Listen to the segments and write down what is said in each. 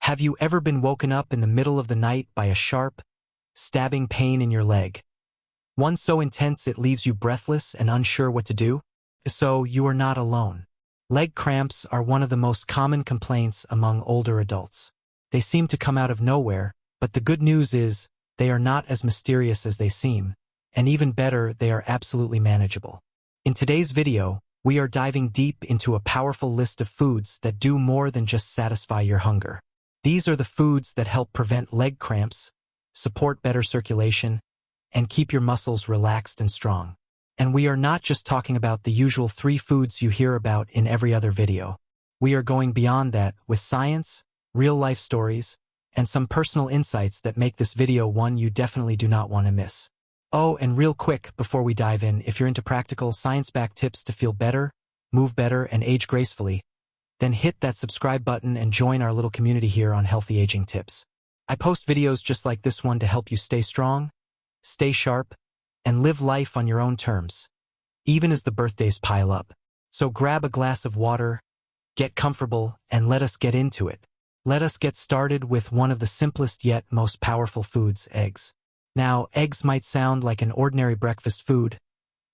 Have you ever been woken up in the middle of the night by a sharp, stabbing pain in your leg? One so intense it leaves you breathless and unsure what to do? So you are not alone. Leg cramps are one of the most common complaints among older adults. They seem to come out of nowhere, but the good news is they are not as mysterious as they seem, and even better, they are absolutely manageable. In today's video, we are diving deep into a powerful list of foods that do more than just satisfy your hunger. These are the foods that help prevent leg cramps, support better circulation, and keep your muscles relaxed and strong. And we are not just talking about the usual 3 foods you hear about in every other video. We are going beyond that with science, real-life stories, and some personal insights that make this video one you definitely do not want to miss. Oh, and real quick before we dive in, if you're into practical, science-backed tips to feel better, move better, and age gracefully, then hit that subscribe button and join our little community here on healthy aging tips. I post videos just like this one to help you stay strong, stay sharp, and live life on your own terms, even as the birthdays pile up. So grab a glass of water, get comfortable, and let us get into it. Let us get started with one of the simplest yet most powerful foods, eggs. Now, eggs might sound like an ordinary breakfast food,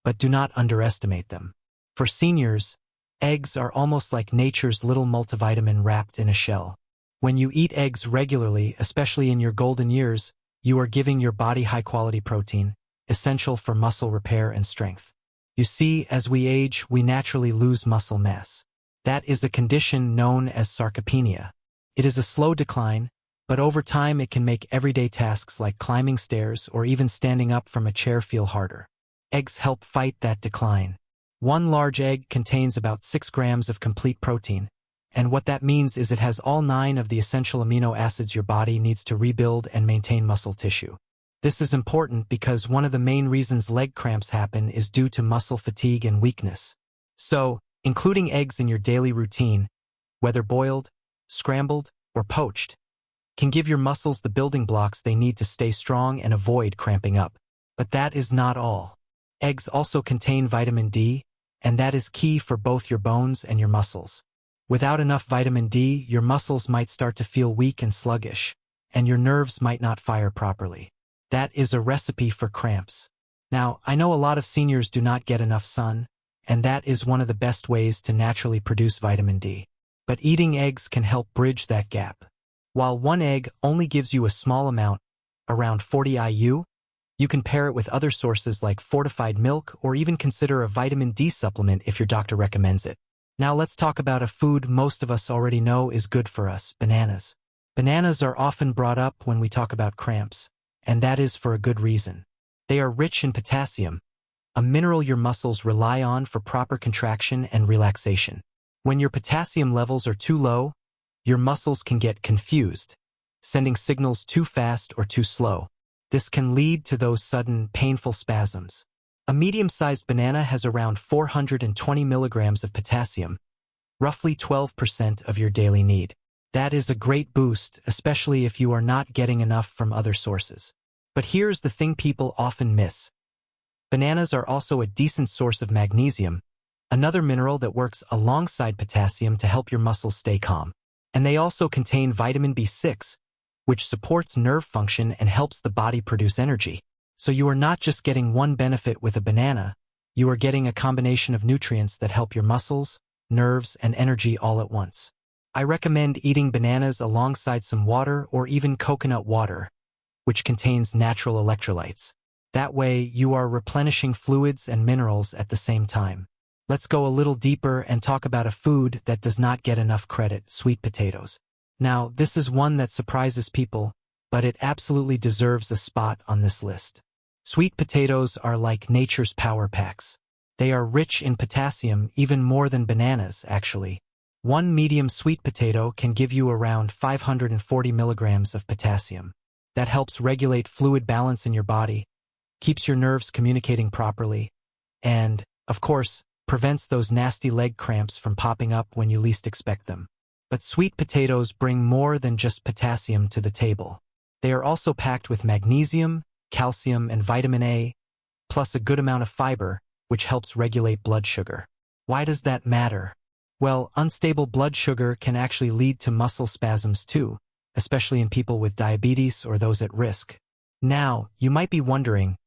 but do not underestimate them. For seniors, eggs are almost like nature's little multivitamin wrapped in a shell. When you eat eggs regularly, especially in your golden years, you are giving your body high-quality protein, essential for muscle repair and strength. You see, as we age, we naturally lose muscle mass. That is a condition known as sarcopenia. It is a slow decline, but over time it can make everyday tasks like climbing stairs or even standing up from a chair feel harder. Eggs help fight that decline. One large egg contains about 6 grams of complete protein, and what that means is it has all 9 of the essential amino acids your body needs to rebuild and maintain muscle tissue. This is important because one of the main reasons leg cramps happen is due to muscle fatigue and weakness. So, including eggs in your daily routine, whether boiled, scrambled, or poached, can give your muscles the building blocks they need to stay strong and avoid cramping up. But that is not all. Eggs also contain vitamin D, and that is key for both your bones and your muscles. Without enough vitamin D, your muscles might start to feel weak and sluggish, and your nerves might not fire properly. That is a recipe for cramps. Now, I know a lot of seniors do not get enough sun, and that is one of the best ways to naturally produce vitamin D. But eating eggs can help bridge that gap. While one egg only gives you a small amount, around 40 IU, you can pair it with other sources like fortified milk or even consider a vitamin D supplement if your doctor recommends it. Now let's talk about a food most of us already know is good for us, bananas. Bananas are often brought up when we talk about cramps, and that is for a good reason. They are rich in potassium, a mineral your muscles rely on for proper contraction and relaxation. When your potassium levels are too low, your muscles can get confused, sending signals too fast or too slow. This can lead to those sudden, painful spasms. A medium-sized banana has around 420 milligrams of potassium, roughly 12% of your daily need. That is a great boost, especially if you are not getting enough from other sources. But here's the thing people often miss. Bananas are also a decent source of magnesium, another mineral that works alongside potassium to help your muscles stay calm. And they also contain vitamin B6, which supports nerve function and helps the body produce energy. So you are not just getting one benefit with a banana, you are getting a combination of nutrients that help your muscles, nerves, and energy all at once. I recommend eating bananas alongside some water or even coconut water, which contains natural electrolytes. That way, you are replenishing fluids and minerals at the same time. Let's go a little deeper and talk about a food that does not get enough credit, sweet potatoes. Now, this is one that surprises people, but it absolutely deserves a spot on this list. Sweet potatoes are like nature's power packs. They are rich in potassium, even more than bananas, actually. One medium sweet potato can give you around 540 milligrams of potassium. That helps regulate fluid balance in your body, keeps your nerves communicating properly, and, of course, prevents those nasty leg cramps from popping up when you least expect them. But sweet potatoes bring more than just potassium to the table. They are also packed with magnesium, calcium, and vitamin A, plus a good amount of fiber, which helps regulate blood sugar. Why does that matter? Well, unstable blood sugar can actually lead to muscle spasms too, especially in people with diabetes or those at risk. Now, you might be wondering,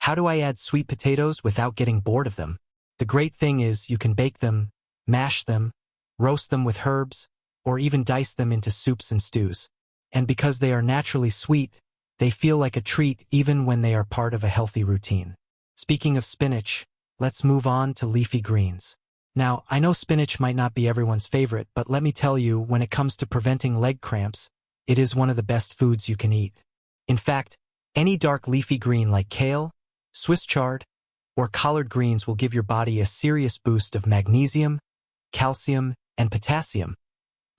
how do I add sweet potatoes without getting bored of them? The great thing is you can bake them, mash them, roast them with herbs, or even dice them into soups and stews. And because they are naturally sweet, they feel like a treat even when they are part of a healthy routine. Speaking of spinach, let's move on to leafy greens. Now, I know spinach might not be everyone's favorite, but let me tell you, when it comes to preventing leg cramps, it is one of the best foods you can eat. In fact, any dark leafy green like kale, Swiss chard, or collard greens will give your body a serious boost of magnesium, calcium, and potassium,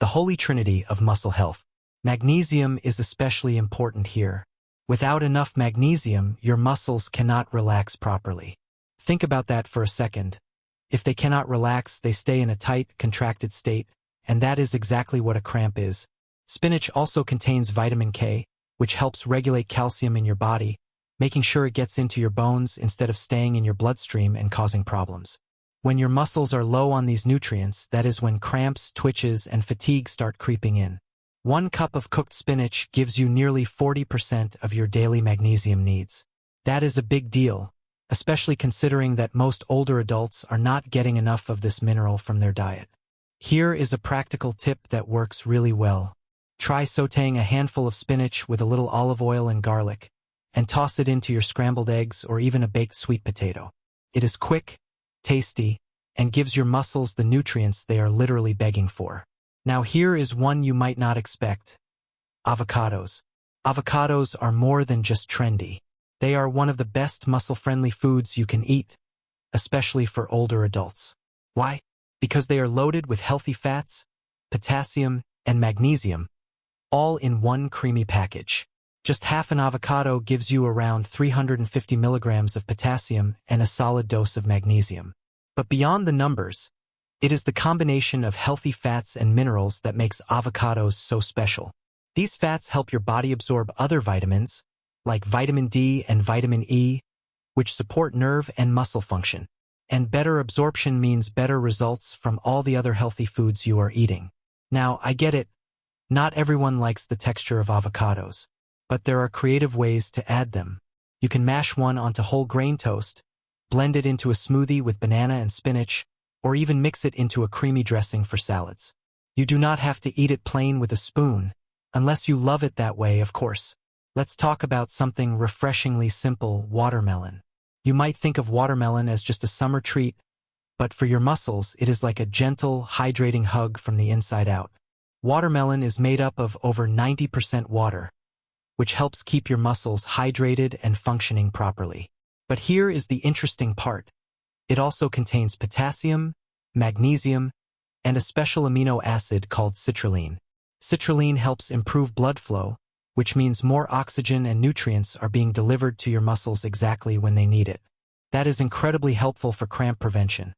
the holy trinity of muscle health. Magnesium is especially important here. Without enough magnesium, your muscles cannot relax properly. Think about that for a second. If they cannot relax, they stay in a tight, contracted state, and that is exactly what a cramp is. Spinach also contains vitamin K, which helps regulate calcium in your body, making sure it gets into your bones instead of staying in your bloodstream and causing problems. When your muscles are low on these nutrients, that is when cramps, twitches, and fatigue start creeping in. 1 cup of cooked spinach gives you nearly 40% of your daily magnesium needs. That is a big deal, especially considering that most older adults are not getting enough of this mineral from their diet. Here is a practical tip that works really well. Try sautéing a handful of spinach with a little olive oil and garlic, and toss it into your scrambled eggs or even a baked sweet potato. It is quick, tasty, and gives your muscles the nutrients they are literally begging for. Now here is one you might not expect. Avocados. Avocados are more than just trendy. They are one of the best muscle-friendly foods you can eat, especially for older adults. Why? Because they are loaded with healthy fats, potassium, and magnesium, all in one creamy package. Just half an avocado gives you around 350 milligrams of potassium and a solid dose of magnesium. But beyond the numbers, it is the combination of healthy fats and minerals that makes avocados so special. These fats help your body absorb other vitamins, like vitamin D and vitamin E, which support nerve and muscle function. And better absorption means better results from all the other healthy foods you are eating. Now, I get it. Not everyone likes the texture of avocados, but there are creative ways to add them. You can mash one onto whole grain toast, blend it into a smoothie with banana and spinach, or even mix it into a creamy dressing for salads. You do not have to eat it plain with a spoon, unless you love it that way, of course. Let's talk about something refreshingly simple: watermelon. You might think of watermelon as just a summer treat, but for your muscles, it is like a gentle, hydrating hug from the inside out. Watermelon is made up of over 90% water, which helps keep your muscles hydrated and functioning properly. But here is the interesting part. It also contains potassium, magnesium, and a special amino acid called citrulline. Citrulline helps improve blood flow, which means more oxygen and nutrients are being delivered to your muscles exactly when they need it. That is incredibly helpful for cramp prevention,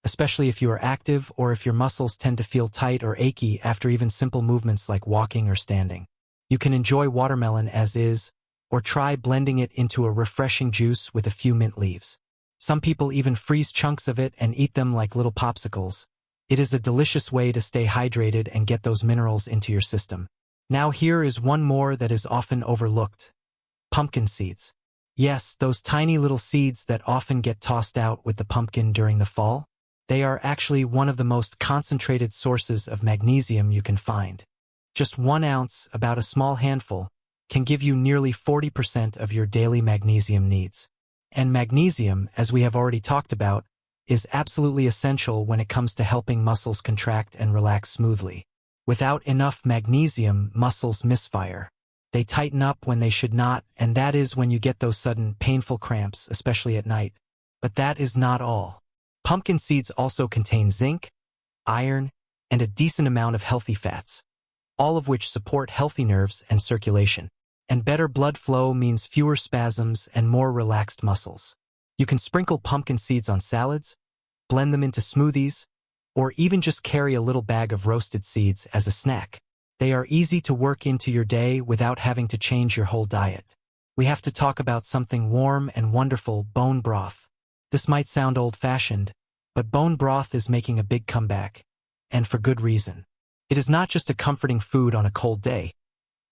especially if you are active or if your muscles tend to feel tight or achy after even simple movements like walking or standing. You can enjoy watermelon as is, or try blending it into a refreshing juice with a few mint leaves. Some people even freeze chunks of it and eat them like little popsicles. It is a delicious way to stay hydrated and get those minerals into your system. Now here is one more that is often overlooked: pumpkin seeds. Yes, those tiny little seeds that often get tossed out with the pumpkin during the fall. They are actually one of the most concentrated sources of magnesium you can find. Just 1 ounce, about a small handful, can give you nearly 40% of your daily magnesium needs. And magnesium, as we have already talked about, is absolutely essential when it comes to helping muscles contract and relax smoothly. Without enough magnesium, muscles misfire. They tighten up when they should not, and that is when you get those sudden, painful cramps, especially at night. But that is not all. Pumpkin seeds also contain zinc, iron, and a decent amount of healthy fats, all of which support healthy nerves and circulation. And better blood flow means fewer spasms and more relaxed muscles. You can sprinkle pumpkin seeds on salads, blend them into smoothies, or even just carry a little bag of roasted seeds as a snack. They are easy to work into your day without having to change your whole diet. We have to talk about something warm and wonderful: bone broth. This might sound old-fashioned, but bone broth is making a big comeback, and for good reason. It is not just a comforting food on a cold day.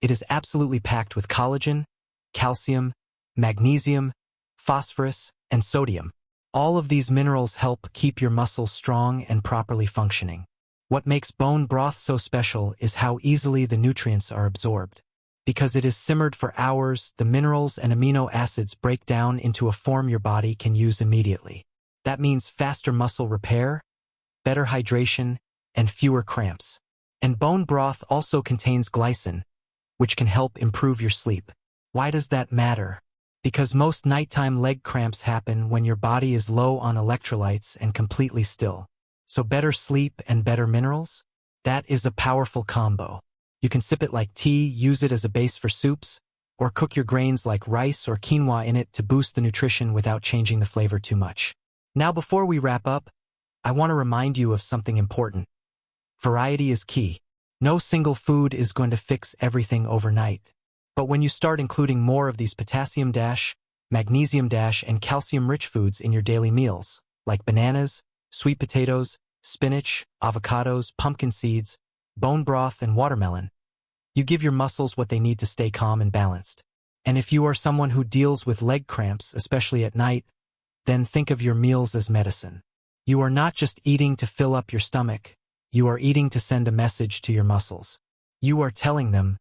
It is absolutely packed with collagen, calcium, magnesium, phosphorus, and sodium. All of these minerals help keep your muscles strong and properly functioning. What makes bone broth so special is how easily the nutrients are absorbed. Because it is simmered for hours, the minerals and amino acids break down into a form your body can use immediately. That means faster muscle repair, better hydration, and fewer cramps. And bone broth also contains glycine, which can help improve your sleep. Why does that matter? Because most nighttime leg cramps happen when your body is low on electrolytes and completely still. So better sleep and better minerals? That is a powerful combo. You can sip it like tea, use it as a base for soups, or cook your grains like rice or quinoa in it to boost the nutrition without changing the flavor too much. Now before we wrap up, I want to remind you of something important. Variety is key. No single food is going to fix everything overnight. But when you start including more of these potassium, magnesium, and calcium-rich foods in your daily meals, like bananas, sweet potatoes, spinach, avocados, pumpkin seeds, bone broth, and watermelon, you give your muscles what they need to stay calm and balanced. And if you are someone who deals with leg cramps, especially at night, then think of your meals as medicine. You are not just eating to fill up your stomach, you are eating to send a message to your muscles. You are telling them,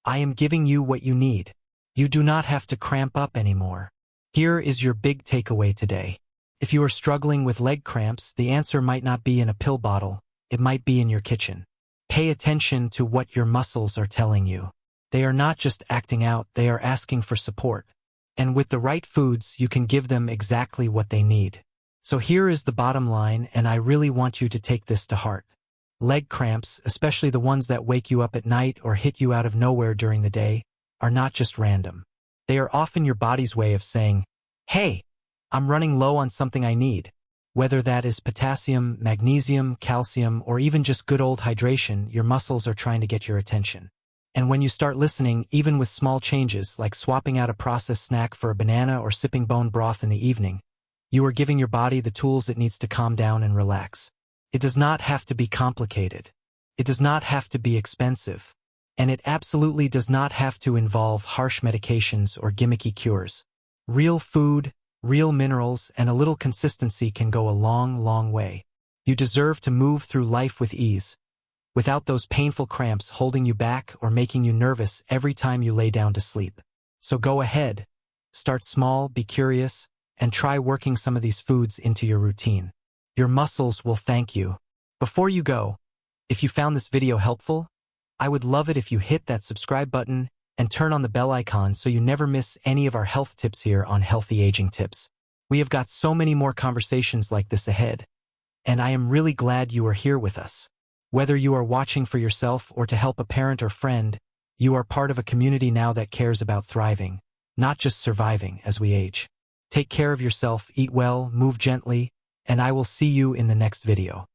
I am giving you what you need. You do not have to cramp up anymore. Here is your big takeaway today. If you are struggling with leg cramps, the answer might not be in a pill bottle, it might be in your kitchen. Pay attention to what your muscles are telling you. They are not just acting out, they are asking for support. And with the right foods, you can give them exactly what they need. So here is the bottom line, and I really want you to take this to heart. Leg cramps, especially the ones that wake you up at night or hit you out of nowhere during the day, are not just random. They are often your body's way of saying, hey, I'm running low on something I need. Whether that is potassium, magnesium, calcium, or even just good old hydration, your muscles are trying to get your attention. And when you start listening, even with small changes like swapping out a processed snack for a banana or sipping bone broth in the evening, you are giving your body the tools it needs to calm down and relax. It does not have to be complicated. It does not have to be expensive. And it absolutely does not have to involve harsh medications or gimmicky cures. Real food, real minerals, and a little consistency can go a long, long way. You deserve to move through life with ease, without those painful cramps holding you back or making you nervous every time you lay down to sleep. So go ahead, start small, be curious, and try working some of these foods into your routine. Your muscles will thank you. Before you go, if you found this video helpful, I would love it if you hit that subscribe button and turn on the bell icon so you never miss any of our health tips here on Healthy Aging Tips. We have got so many more conversations like this ahead, and I am really glad you are here with us. Whether you are watching for yourself or to help a parent or friend, you are part of a community now that cares about thriving, not just surviving as we age. Take care of yourself, eat well, move gently, and I will see you in the next video.